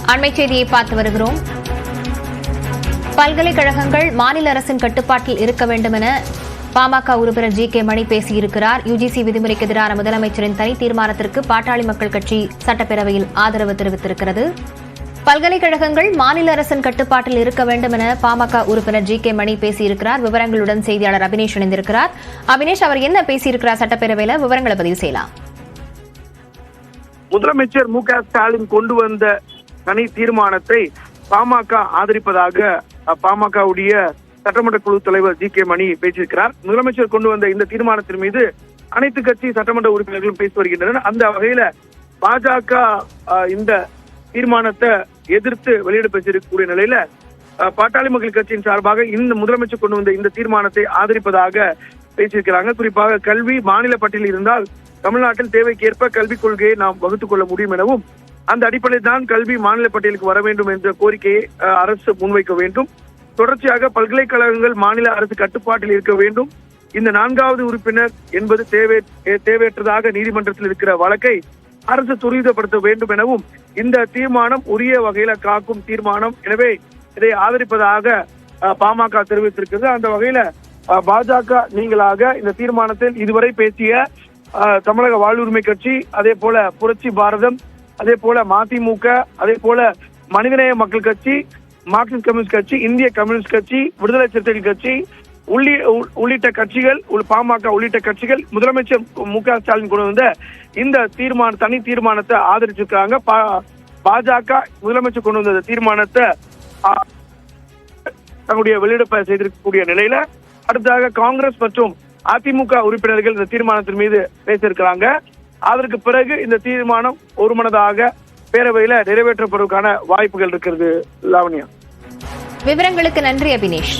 அண்மைச் செய்தியை பார்த்து வருகிறோம். பல்கலைக்கழகங்கள் மாநில அரசின் கட்டுப்பாட்டில் இருக்க வேண்டும் என பாமக உறுப்பினர் ஜி.கே. மணி பேசியிருக்கிறார். யுஜிசி விதிமுறைக்கு எதிரான முதலமைச்சரின் தனி தீர்மானத்திற்கு பாட்டாளி மக்கள் கட்சி சட்டப்பேரவையில் ஆதரவு தெரிவித்திருக்கிறது. பல்கலைக்கழகங்கள் மாநில அரசின் கட்டுப்பாட்டில் இருக்க வேண்டும் என பாமக உறுப்பினர் ஜி.கே. மணி பேசியிருக்கிறார். விவரங்களுடன் செய்தியாளர் அபினேஷ் இணைந்திருக்கிறார். அபினேஷ், அவர் என்ன பேசியிருக்கிறார் சட்டப்பேரவையில்? விவரங்களை பதிவு செய்யலாம். முதலமைச்சர் மு.க. ஸ்டாலின் கொண்டு வந்த தனி தீர்மானத்தை பாமக ஆதரிப்பதாக பாமகவுடைய சட்டமன்ற குழு தலைவர் ஜி.கே. மணி பேசியிருக்கிறார். முதலமைச்சர் கொண்டு வந்த இந்த தீர்மானத்தின் மீது அனைத்து கட்சி சட்டமன்ற உறுப்பினர்களும் பேசி வருகின்றனர். அந்த வகையில பாஜக இந்த தீர்மானத்தை எதிர்த்து வெளியிட பேசியிருக்கக்கூடிய நிலையில பாட்டாளி மக்கள் கட்சியின் சார்பாக இந்த முதலமைச்சர் கொண்டு வந்த இந்த தீர்மானத்தை ஆதரிப்பதாக பேசியிருக்கிறாங்க. குறிப்பாக கல்வி மாநில பட்டியலில் இருந்தால் தமிழ்நாட்டில் தேவைக்கேற்ப கல்விக் கொள்கையை நாம் வகுத்துக் கொள்ள முடியும் எனவும், அந்த அடிப்படையில் தான் கல்வி மாநில பட்டியலுக்கு வர வேண்டும் என்ற கோரிக்கையை அரசு முன்வைக்க வேண்டும். தொடர்ச்சியாக பல்கலைக்கழகங்கள் மாநில அரசு கட்டுப்பாட்டில் இருக்க வேண்டும். இந்த 4வது உறுப்பினர் என்பது தேவையற்றதாக நீதிமன்றத்தில் இருக்கிற வழக்கை அரசு துரிதப்படுத்த வேண்டும் எனவும், இந்த தீர்மானம் உரிய வகையில காக்கும் தீர்மானம், எனவே இதை ஆதரிப்பதாக பாமக தெரிவித்திருக்கிறது. அந்த வகையில பாஜக நீங்களாக இந்த தீர்மானத்தில் இதுவரை பேசிய தமிழக வாழ்வுரிமை கட்சி, அதே போல புரட்சி பாரதம், அதே போல மதிமுக, அதே போல மனிதநேய மக்கள் கட்சி, மார்க்சிஸ்ட் கம்யூனிஸ்ட் கட்சி, இந்திய கம்யூனிஸ்ட் கட்சி, விடுதலை சிறுத்தைகள் கட்சி உள்ளிட்ட கட்சிகள், பாமக உள்ளிட்ட கட்சிகள் முதலமைச்சர் மு.க. ஸ்டாலின் கொண்டு வந்த இந்த தனி தீர்மானத்தை ஆதரிச்சிருக்காங்க. பாஜக முதலமைச்சர் கொண்டு வந்த தீர்மானத்தை தங்களுடைய வெளியிட செய்திருக்கக்கூடிய நிலையில அடுத்ததாக காங்கிரஸ் மற்றும் அதிமுக உறுப்பினர்கள் இந்த தீர்மானத்தின் மீது பேசியிருக்கிறாங்க. அதற்கு பிறகு இந்த தீர்மானம் ஒருமனதாக பேரவையில நிறைவேற்றப்படுவதற்கான வாய்ப்புகள் இருக்கிறது. லாவண்யா, விவரங்களுக்கு நன்றி அபினேஷ்.